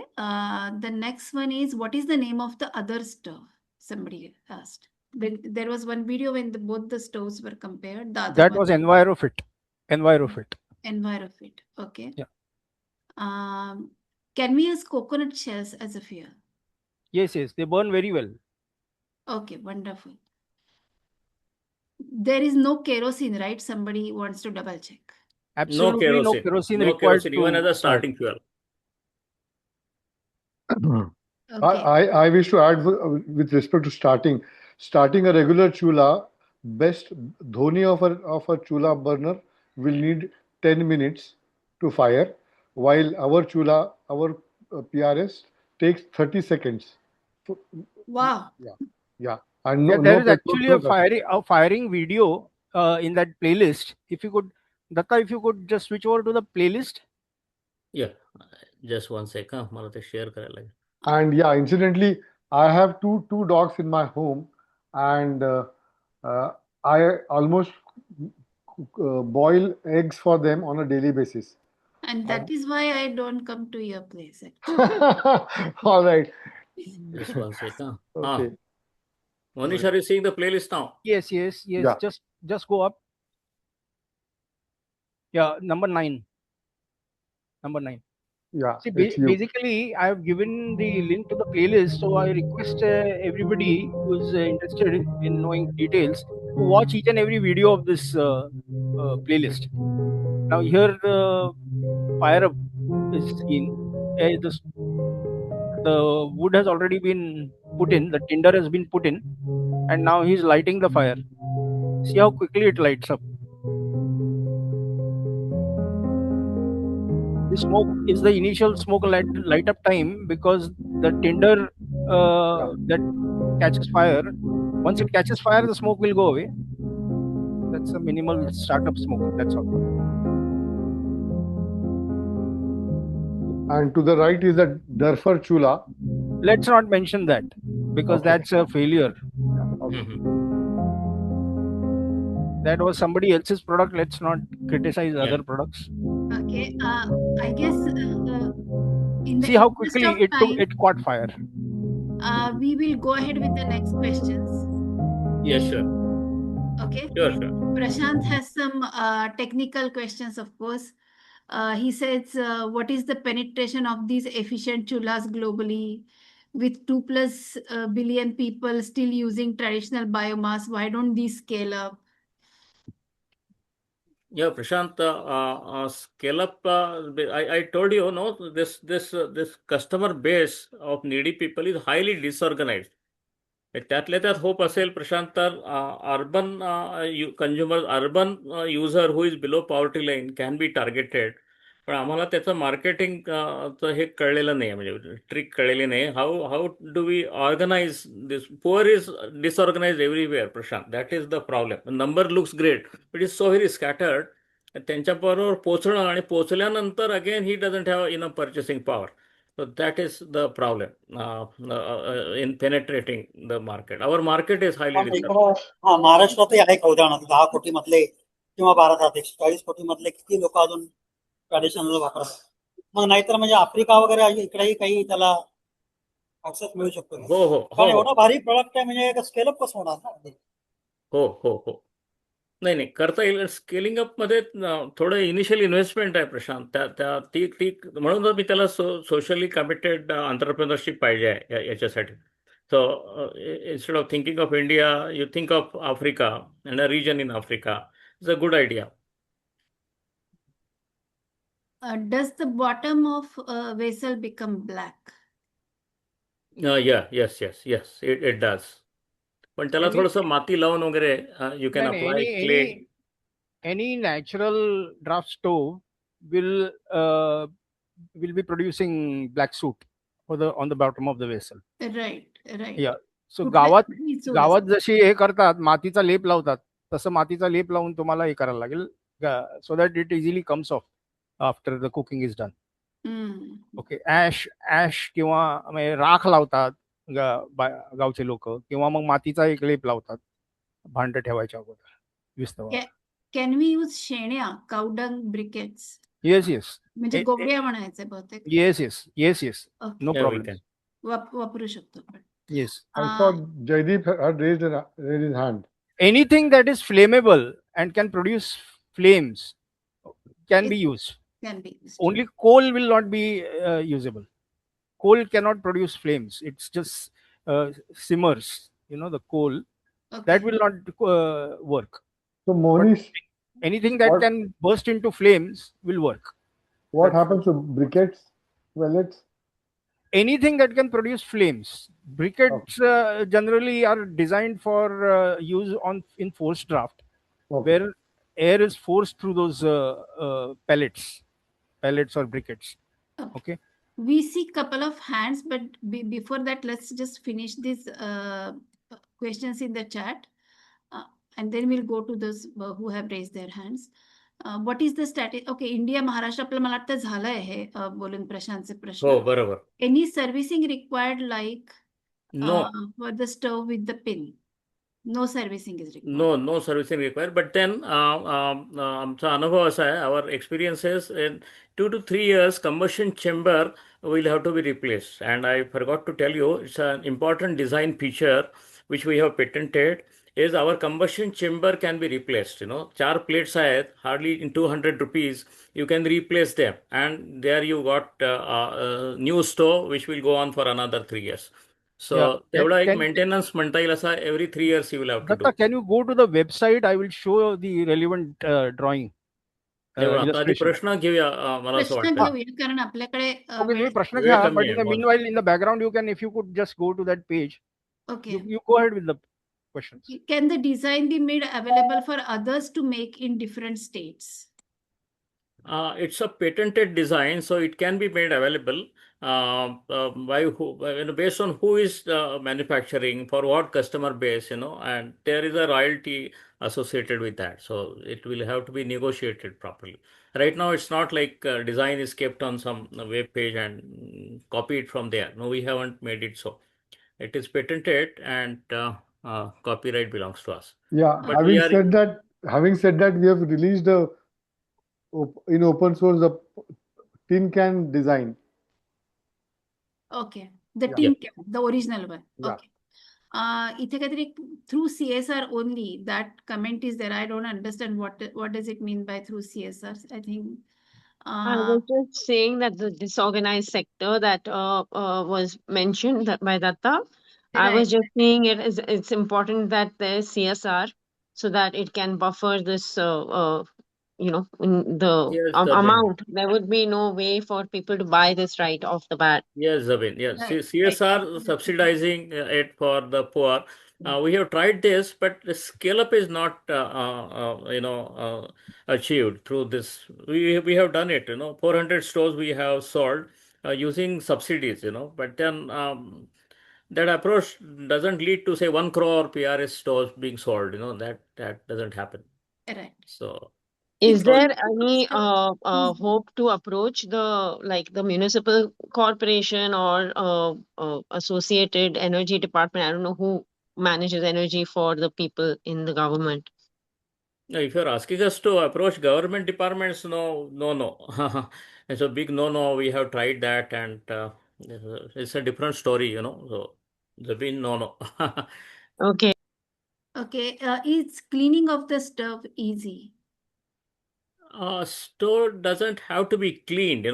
The next one is, what is the name of the other stove? Somebody asked. There was one video when both the stoves were compared. The other That one was EnviroFit. EnviroFit. EnviroFit. Okay. Yeah. Can we use coconut shells as a fuel? Yes, they burn very well. Okay, wonderful. There is no kerosene, right? Somebody wants to double check. Absolutely no kerosene No required kerosene, even as a starting fuel. Okay. I wish to add with respect to starting a regular chula, best dhoni of a chula burner will need 10 minutes to fire, while our chula, our PRS takes 30 seconds. Wow. Yeah. And Yeah, no there is petrol, actually no a firing video in that playlist. If you could, Datta, if you could just switch over to the playlist. Yeah, just one second. मला ते share करायला लागेल. And yeah, incidentally, I have two dogs in my home, and I almost boil eggs for them on a daily basis. And that is why I don't come to your place, actually. All right. Just one second. Okay. Monish, are you seeing the playlist now? Yes. Yeah. Just go up. Yeah, number 9. Yeah. See, it's you. basically, I have given the link to the playlist, so I request everybody who is interested in knowing details to watch each and every video of this playlist. Now, here the fire up is seen. The wood has already been put in, the tinder has been put in, and now he's lighting the fire. See how quickly it lights up. The smoke is the initial smoke light up time, because the tinder that catches fire, once it catches fire, the smoke will go away. That's a minimal startup smoke. That's all. And to the right is a Durfar chula. Let's not mention that, because that's a failure. Okay. That was somebody else's product. Let's not criticize other products. Okay. I guess in the See how interest quickly of time, it caught fire. we will go ahead with the next questions. Yes, sure. Okay. Sure, sure. Prashant has some technical questions, of course. He says, what is the penetration of these efficient chullas globally? With 2+ billion people still using traditional biomass, why don't these scale up? Yeah, Prashant, scale up. I told you, no, this customer base of needy people is highly disorganized. त्यातल्या त्यात hope असेल प्रशांत तर urban consumer urban user who is below poverty line can be targeted पण आम्हाला त्याचं marketing चं हे कळलेलं नाही म्हणजे ट्रिक कळलेली नाही how how do we organise this poor is disorganise everywhere Prashant that is the problem number looks great but is so very scattered त्यांच्याबरोबर पोचणं आणि पोचल्यानंतर again he doesn't have in a purchasing power. So that is the problem in penetrating the market. Our market is highly disorganized. महाराष्ट्रातही आहे का उदाहरणार्थ 10 कोटी मधले किंवा 12,140 कोटी मधले किती लोक अजून ट्रॅडिशनल वापरतात मग नाहीतर म्हणजे आफ्रिका वगैरे इकडेही काही त्याला ऍक्सेस मिळू शकतो हो हो कारण हो एवढा भारी प्रोडक्ट आहे म्हणजे स्केलअप कसं होणार ना हो हो हो नाही नाही करता येईल स्केलिंग अपमध्ये थोडं इनिशियल इन्व्हेस्टमेंट आहे प्रशांत त्या ती ती म्हणून मी त्याला सोशली कमिटेड एंटरप्रेनरशिप पाहिजे आहे याच्यासाठी. So instead of thinking of India you think of Africa and a reason in Africa is a good idea. Does the bottom of a vessel become black? Yes, it does. पण त्याला थोडंसं माती लावून वगैरे you can apply clay. Any natural draft stove will be producing black soot on the bottom of the vessel. Right. Yeah. So गावात जशी हे करतात मातीचा लेप लावतात तसं मातीचा लेप लावून तुम्हाला हे करायला लागेल so that it easily comes off after the cooking is done. Okay ash किंवा राख लावतात गावचे लोक किंवा मग मातीचा एक लेप लावतात भांड ठेवायच्या अगोदर विस्तवा. कॅन वी यूज शेण्या काउडंग ब्रिकेट्स? येस म्हणजे गोबऱ्या म्हणायचं बहुतेक. येस नो प्रॉब्लेम वापरू शकतो आपण. Yes. I saw Jaideep had raised his hand. Anything that is flammable and can produce flames can be used. Only coal will not be usable. Coal cannot produce flames. It's just simmers. The coal that will not work. So Monish, anything that can burst into flames will work. What happens to briquettes, pellets? Anything that can produce flames. Briquettes generally are designed for use in forced draft, where air is forced through those pellets or briquettes. Okay. We see couple of hands, but before that, let's just finish these questions in the chat, and then we'll go to those who have raised their hands. What is the strategy? Okay, India, Maharashtra आपलं मला वाटतं झालंय हे बोलून प्रशांतचे प्रश्न. हो बरोबर. Any servicing required like no for the stove with the pin? No servicing is required. No servicing required. But then आमचा अनुभव असा आहे, our experiences in 2 to 3 years combustion chamber will have to be replaced. And I forgot to tell you, it's an important design feature which we have patented is our combustion chamber can be replaced. 4 plates आहेत, hardly in 200 rupees you can replace them, and there you got a new stove which will go on for another 3 years. So तेवढा एक maintenance म्हणता येईल असा every 3 years you will have to do. Can you go to the website? I will show the relevant drawing. आधी प्रश्न घेऊया मला असं वाटतं. कारण आपल्याकडे प्रश्न घ्या, but in the meanwhile in the background you can, if you could just go to that page. Okay. You go ahead with the questions. Can the design be made available for others to make in different states? It's a patented design, so it can be made available by who, based on who is manufacturing, for what customer base, and there is a royalty associated with that. So it will have to be negotiated properly. Right now, it's not like design is kept on some web page and copy it from there. No, we haven't made it so. It is patented and copyright belongs to us. Yeah, but having said that, we have released a in open source the tin can design. Okay. The Yeah. tin can, the original one. Yeah. Okay. इथे काहीतरी through CSR only, that comment is there. I don't understand what does it mean by through CSR. I think I was just saying that the disorganized sector that was mentioned by Datta, I was right. just saying it's important that there's CSR so that it can buffer this, in the Yes, Zabin. amount. There would be no way for people to buy this right off the bat. Yes, Zabin. Yes, Right. CSR subsidizing it for the poor. We have tried this, but the scale up is not, achieved through this. We have done it. 400 stores we have sold using subsidies. But then that approach doesn't lead to say 1 crore PRS stores being sold. That doesn't happen. Right. So. Is It's there any hope to approach the municipal corporation or associated energy department? I don't know who manages energy for the people in the government. No, if you're asking us to approach government departments, no, no, no. It's a big no. We have tried that, and it's a different story. So there's been no. Okay. Okay. Is cleaning of the stove easy? Store doesn't have to be cleaned.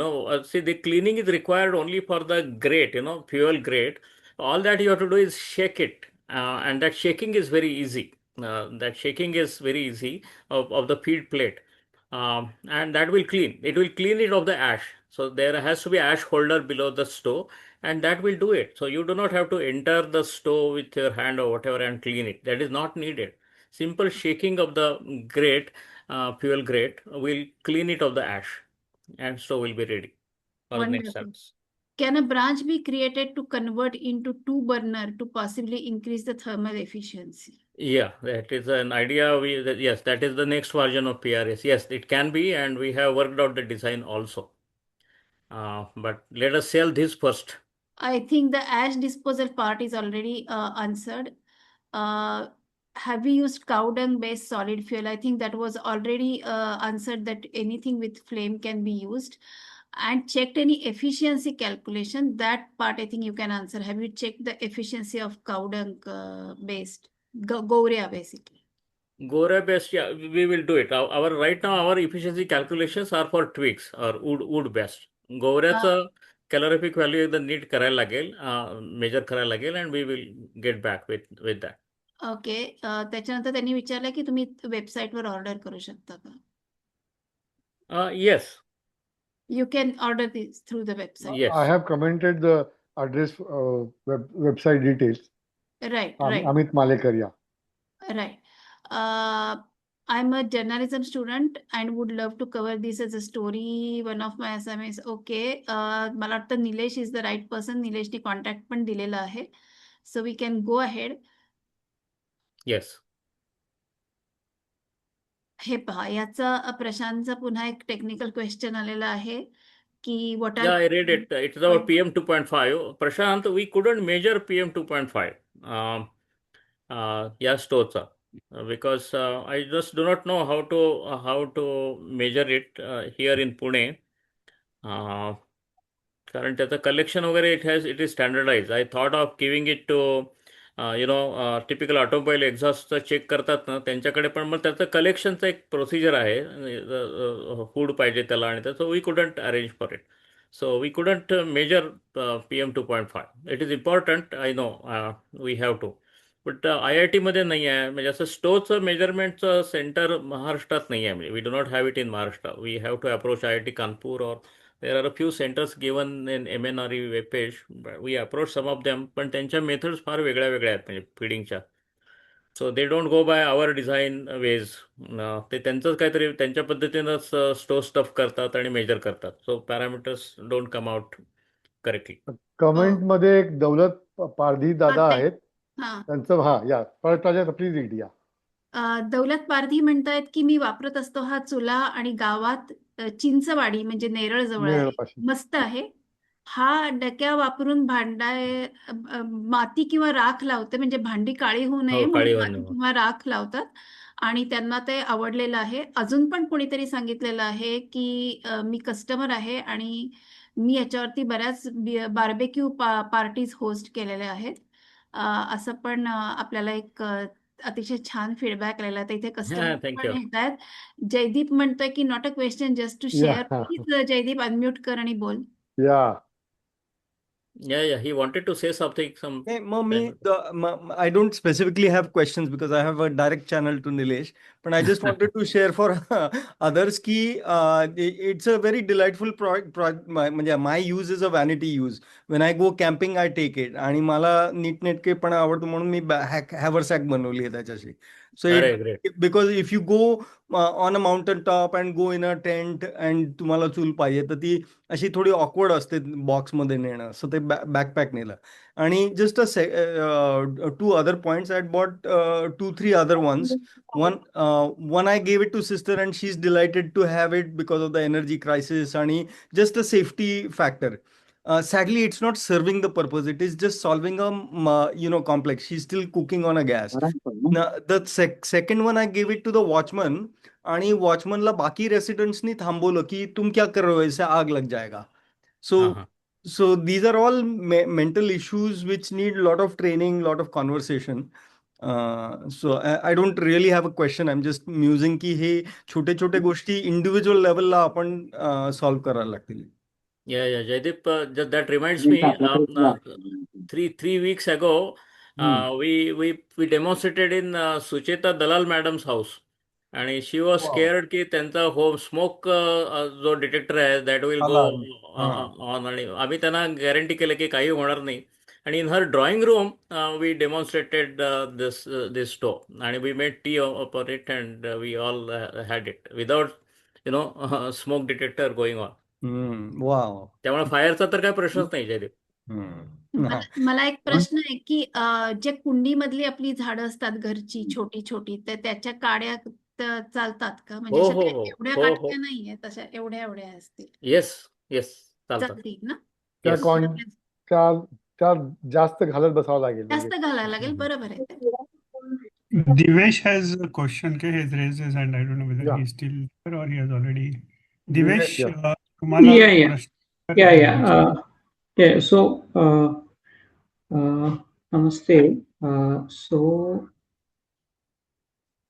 See, the cleaning is required only for the grate. Fuel grate. All that you have to do is shake it, and that shaking is very easy. Of the feed plate, and that will clean. It will clean it of the ash. So there has to be ash holder below the stove, and that will do it. So you do not have to enter the stove with your hand or whatever and clean it. That is not needed. Simple shaking of the grate, fuel grate, will clean it of the ash, and stove will be ready for the next Wonderful. service. Can a branch be created to convert into 2 burner to possibly increase the thermal efficiency? Yeah, that is an idea. Yes, that is the next version of PRS. Yes, it can be, and we have worked out the design also. But let us sell this first. I think the ash disposal part is already answered. Have we used cow dung based solid fuel? I think that was already answered, that anything with flame can be used. And checked any efficiency calculation. That part I think you can answer. Have you checked the efficiency of cow dung based Goria basically? Gora based, yeah, we will do it. Right now our efficiency calculations are for twigs or wood based. Goऱ्याचं calorific value एकदा NEET करायला लागेल, measure करायला लागेल, and we will get back with that. Okay. त्याच्यानंतर त्यांनी विचारलं की तुम्ही वेबसाईटवर ऑर्डर करू शकता का? Yes. You can order this through the website. Yes. I have commented the address, website details. Right. Amit Malekar, yeah. Right. I'm a journalism student and would love to cover this as a story. One of my assignments. Okay. मला वाटतं Nilesh is the right person. निलेशने contact पण दिलेला आहे. So we can go ahead. Yes. हे पहा, याचा प्रशांतचा पुन्हा एक टेक्निकल क्वेश्चन आलेला आहे की what are... Yeah, I read it. It's about PM 2.5. Prashant, we couldn't measure PM 2.5. Yeah, storeचा. Because I just do not know how to measure it here in Pune. कारण त्याचं collection वगैरे it is standardized. I thought of giving it to typical automobile एक्झॉस्टचं check करतात ना, त्यांच्याकडे पण मग त्याचं कलेक्शनचं एक प्रोसिजर आहे, फूड पाहिजे त्याला, आणि त्याचं we couldn't arrange for it. So we couldn't measure PM 2.5. It is important, I know, we have to, but IIT नाही आहे. म्हणजे असं स्टोचं मेजरमेंटचं सेंटर महाराष्ट्रात नाही आहे. म्हणजे we do not have it in Maharashtra. We have to approach IIT Kanpur, और there are a few centers given in MNRE web page. We approach some of them, पण त्यांच्या मेथड्स फार वेगळ्या आहेत, म्हणजे फिडिंगच्या. So they don't go by our design ways. ते त्यांचंच काहीतरी त्यांच्या पद्धतीनंच स्टोर स्टफ करतात आणि मेजर करतात. So parameters don't come out correctly. Comment मध्ये एक दौलत पारधी दादा आहेत, हा. त्यांचं या परत प्लीज रीड या. दौलत पारधी म्हणतायत की मी वापरत असतो हा चुला, आणि गावात चिंचवाडी म्हणजे नेरळ जवळ आहे, मस्त आहे. हा डक्या वापरून माती किंवा राख लावते, म्हणजे भांडी काळी होऊ नये म्हणून माती किंवा राख लावतात, आणि त्यांना ते आवडलेलं आहे. अजून पण कोणीतरी सांगितलेलं आहे की मी कस्टमर आहे आणि मी याच्यावरती बऱ्याच बार्बेक्यू पार्टीज होस्ट केलेल्या आहेत. असं पण आपल्याला एक अतिशय छान फीडबॅक आलेला आहे. तर इथे कस्टमर थँक पण यू. येत आहेत. जयदीप म्हणतोय की not a question just to share. Yeah. Please Jaideep unmute कर आणि बोल. Yeah. Yeah, he wanted to say something. Hey, I don't specifically have questions because I have a direct channel to Nilesh, but I just wanted to share for others ki it's a very delightful product. My use is a vanity use. When I go camping, I take it. आणि मला नीटनेटकेपणा आवडतो म्हणून मी haversack बनवली आहे त्याच्याशी. So because if you go on a mountain top and go in a tent and तुम्हाला चूल पाहिजे तर ती अशी थोडी ऑकवर्ड असते बॉक्समध्ये नेणं. सो ते बॅकपॅक नेलं. आणि just two other points. I bought 2-3 other ones. One I gave it to sister and she's delighted to have it because of the energy crisis and just the safety factor. Sadly, it's not serving the purpose. It is just solving a complex. She's still cooking on a gas. Now, the second one I gave it to the watchman. आणि वॉचमनला बाकी रेसिडेंट्सनी थांबवलं की तुम क्या कर रहे हो, इससे आग लग जाएगा. So these are all mental issues which need a lot of training, lot of conversation. So I don't really have a question. I'm just musing की हे छोटे छोटे गोष्टी इंडिव्हिज्युअल लेवलला आपण सॉल्व्ह करायला लागतील. Yeah, Jaideep, that reminds me, 3 weeks ago, we demonstrated in Sucheta Dalal madam's house. आणि she was scared की त्यांचा होम स्मोक जो डिटेक्टर आहे दॅट विल गो ऑन. आणि आम्ही त्यांना गॅरंटी केलं की काही होणार नाही. आणि in her drawing room we demonstrated this stove आणि we made tea upon it and we all had it without smoke detector going on. त्यामुळे फायरचा तर काही प्रश्नच नाही जयदीप. मला एक प्रश्न आहे की जे कुंडीमधली आपली झाडं असतात घरची छोटी छोटी तर त्याच्या काड्या चालतात का? म्हणजे एवढ्या काटक्या नाहीये तशा एवढ्या असतील. येस चालतील ना? त्या जास्त घालत बसावं लागेल. जास्त घालायला लागेल. बरोबर आहे. Divesh has a question. He has raised his hand. I don't know whether he's still here or he has already. Divesh, तुम्हाला Yeah. So, namaste. So,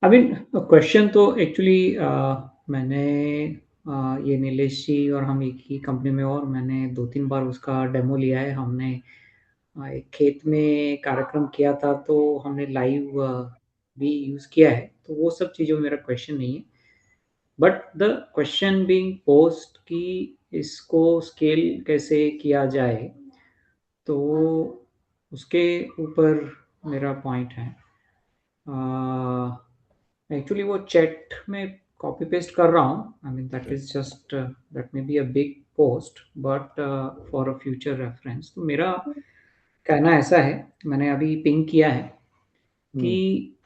I mean, question तो एक्चुअली मैंने ये नीलेश जी और हम एक ही कंपनी में और मैंने 2-3 बार उसका डेमो लिया है. हमने एक खेत में कार्यक्रम किया था तो हमने लाइव भी यूज़ किया है. तो वो सब चीज़ों में मेरा क्वेश्चन नहीं है. But the question being post कि इसको स्केल कैसे किया जाए तो उसके ऊपर मेरा पॉइंट है. एक्चुअली वो चैट में कॉपी पेस्ट कर रहा हूँ. I mean that is just that may be a big post but for a future reference. तो मेरा कहना ऐसा है, मैंने अभी पिंग किया है कि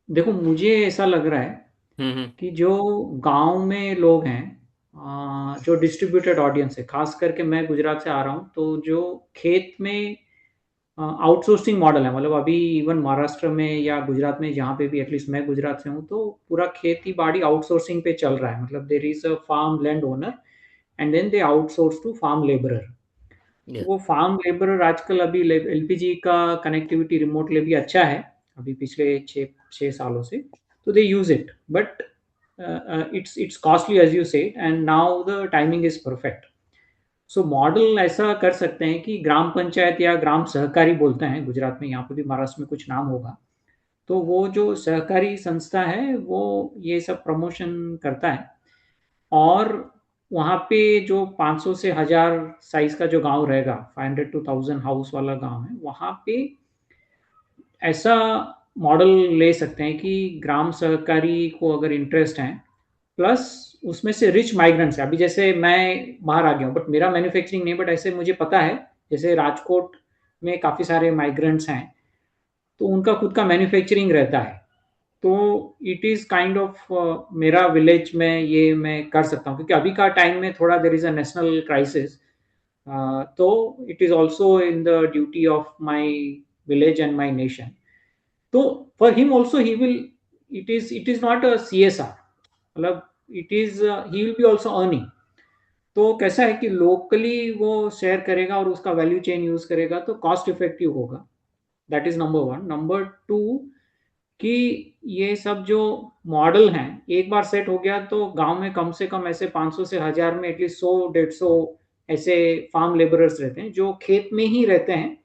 देखो मुझे ऐसा लग रहा है कि जो गांव में लोग हैं जो डिस्ट्रीब्यूटेड ऑडियंस है, खास करके मैं गुजरात से आ रहा हूँ तो जो खेत में आउटसोर्सिंग मॉडल है, मतलब अभी इवन महाराष्ट्र में या गुजरात में जहाँ पे भी, एटलीस्ट मैं गुजरात से हूँ तो पूरा खेती बाड़ी आउटसोर्सिंग पे चल रहा है. मतलब there is a farm land owner and then they outsource to farm labourer. वो फार्म लेबरर आजकल अभी एलपीजी का कनेक्टिविटी रिमोटली भी अच्छा है अभी पिछले 6 सालों से, तो they use it. But it's costly as you say and now the timing is perfect. So model ऐसा कर सकते हैं कि ग्राम पंचायत या ग्राम सहकारी बोलते हैं गुजरात में, यहाँ पे भी महाराष्ट्र में कुछ नाम होगा. तो वो जो सहकारी संस्था है वो ये सब प्रमोशन करता है और वहाँ पे जो 500 से 1000 साइज का जो गांव रहेगा, 500 to 1000 हाउस वाला गांव है, वहाँ पे ऐसा मॉडल ले सकते हैं कि ग्राम सहकारी को अगर इंटरेस्ट है प्लस उसमें से रिच माइग्रेंट्स है. अभी जैसे मैं बाहर आ गया हूँ बट मेरा मैन्युफैक्चरिंग नहीं, बट ऐसे मुझे पता है जैसे राजकोट में काफ़ी सारे माइग्रेंट्स हैं तो उनका खुद का मैन्युफैक्चरिंग रहता है. तो इट इज़ काइंड ऑफ मेरा विलेज में ये मैं कर सकता हूँ क्योंकि अभी का टाइम में थोड़ा there is a national crisis. तो it is also in the duty of my village and my nation. तो for him also he will it is not a CSR, मतलब it is he will be also earning. तो कैसा है कि locally वो share करेगा और उसका वैल्यू चेन यूज करेगा तो कॉस्ट इफेक्टिव होगा. That is number one. Number two कि ये सब जो मॉडल हैं एक बार सेट हो गया तो गांव में कम से कम ऐसे 500 से 1000 में एटलीस्ट 100-150 ऐसे फार्म लेबरर्स रहते हैं जो खेत में ही रहते हैं.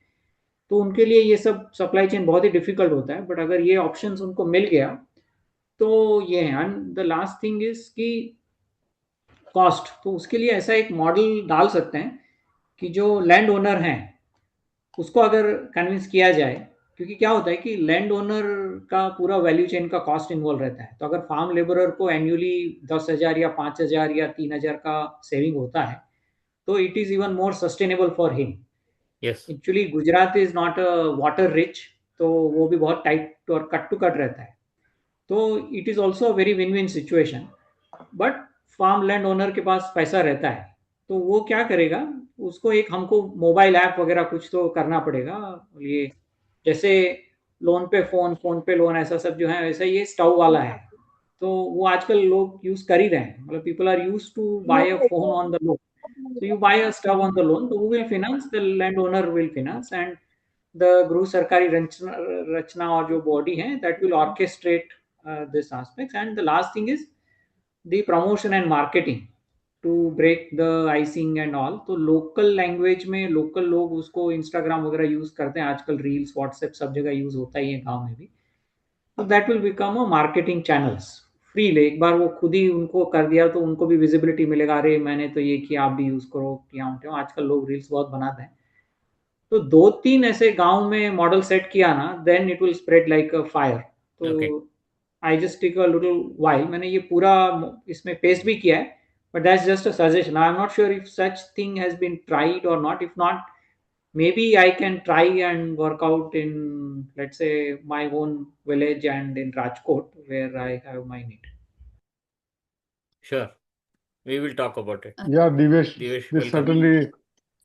तो उनके लिए ये सब सप्लाई चेन बहुत ही डिफिकल्ट होता है. बट अगर ये ऑप्शंस उनको मिल गया तो ये है. And the last thing is कि कॉस्ट. तो उसके लिए ऐसा एक मॉडल डाल सकते हैं कि जो लैंड ओनर हैं उसको अगर कन्विंस किया जाए, क्योंकि क्या होता है कि लैंड ओनर का पूरा वैल्यू चेन का कॉस्ट इन्वॉल्व रहता है. तो अगर फार्म लेबरर को एनुअली 10,000 या 5,000 या 3,000 का सेविंग होता है तो it is even more sustainable for him. Yes. Actually Gujarat is not water rich, तो वो भी बहुत टाइट और कट टू कट रहता है. तो it is also a very win win situation. But farm land owner के पास पैसा रहता है तो वो क्या करेगा, उसको एक हमको मोबाइल ऐप वगैरह कुछ तो करना पड़ेगा. ये जैसे लोन पे फोन, फोन पे लोन, ऐसा सब जो है वैसा ये स्टव वाला है. तो वो आजकल लोग यूज कर ही रहे हैं. मतलब people are used to buy a phone on the loan. So you buy a stove on the loan, so who will finance? The landowner will finance, and the Guru Sarkari Rachna or जो body है that will orchestrate this aspects. And the last thing is the promotion and marketing to break the icing and all. तो local language में local लोग उसको Instagram वगैरह use करते हैं आजकल. Reels, WhatsApp सब जगह use होता ही है गांव में भी. तो that will become a marketing channels. Free ले एक बार वो खुद ही उनको कर दिया तो उनको भी विजिबिलिटी मिलेगा. अरे मैंने तो ये किया, आप भी यूज करो. किया आजकल लोग रील्स बहुत बनाते हैं. तो 2-3 ऐसे गांव में मॉडल सेट किया ना, then it will spread like a fire. Okay. तो I just take a little while. मैंने ये पूरा इसमें पेस्ट भी किया है. But that's just a suggestion. I am not sure if such thing has been tried or not. If not, maybe I can try and work out in, let's say, my own village and in Rajkot where I have my need. Sure. We will talk about it. Yeah, Divesh, Divesh, this welcome. certainly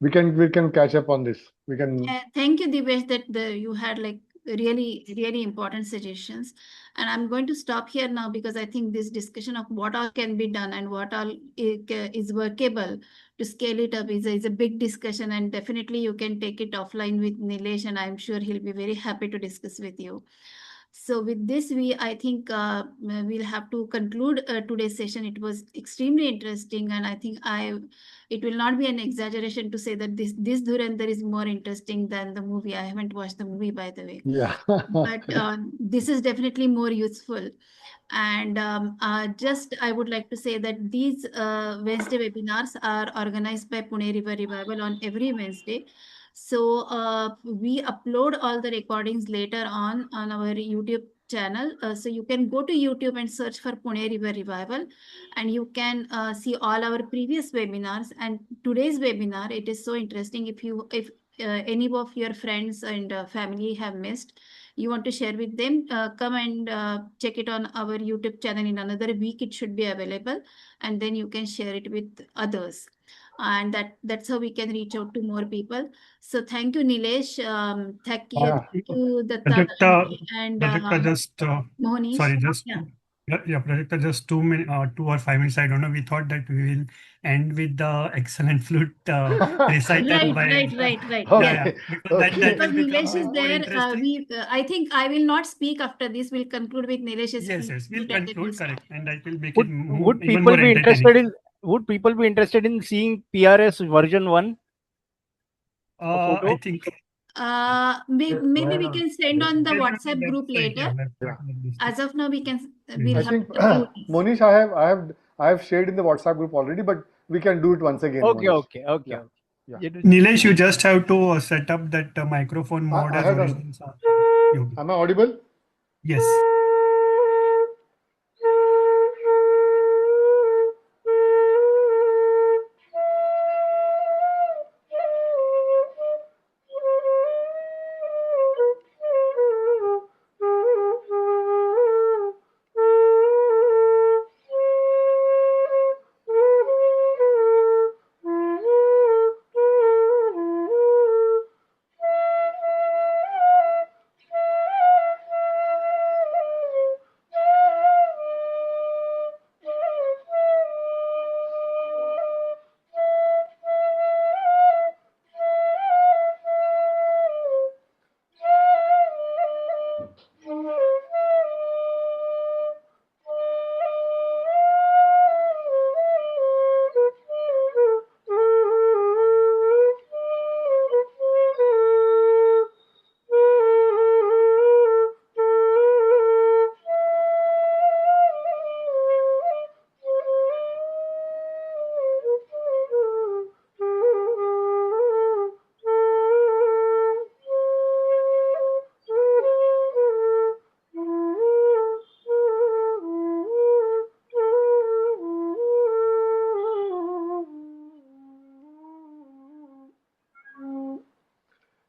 we can catch up on this. We can. Thank you, Divesh, that you had like really important suggestions. And I'm going to stop here now because I think this discussion of what all can be done and what all is workable to scale it up is a big discussion. And definitely you can take it offline with Nilesh, and I'm sure he'll be very happy to discuss with you. So with this, I think we'll have to conclude today's session. It was extremely interesting, and I think it will not be an exaggeration to say that this Dhurandar is more interesting than the movie. I haven't watched the movie, by the way. Yeah. But this is definitely more useful. And just I would like to say that these Wednesday webinars are organized by Pune River Revival on every Wednesday. So we upload all the recordings later on our YouTube channel. So you can go to YouTube and search for Pune River Revival, and you can see all our previous webinars. And today's webinar, it is so interesting. If any of your friends and family have missed, you want to share with them, come and check it on our YouTube channel. In another week it should be available, and then you can share it with others, and that's how we can reach out to more people. So thank you, Nilesh. Thank you, Datta, and Prajakta, just Mohnish. sorry, just Yeah. yeah, Prajakta, just 2 or 5 minutes. I don't know. We thought that we will end with the excellent flute recital by. Right. Yeah, because that will become Nilesh is more there. interesting. I think I will not speak after this. We'll conclude with Nilesh's Yes, we'll flute and then we'll conclude, start. correct, and that will make Would, it would even people more be entertaining. interested in? Would people be interested in seeing PRS version 1? I think. Maybe we can send on the WhatsApp group later. As of now, we'll I have think to conclude this. Monish, I have shared in the WhatsApp group already, but we can do it once again. Okay, Monish. okay. Yeah. Nilesh, you just have to set up that microphone mode I as have original done. sound. Am I audible? Yes.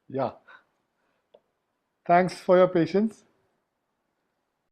Yeah. Thanks for your patience.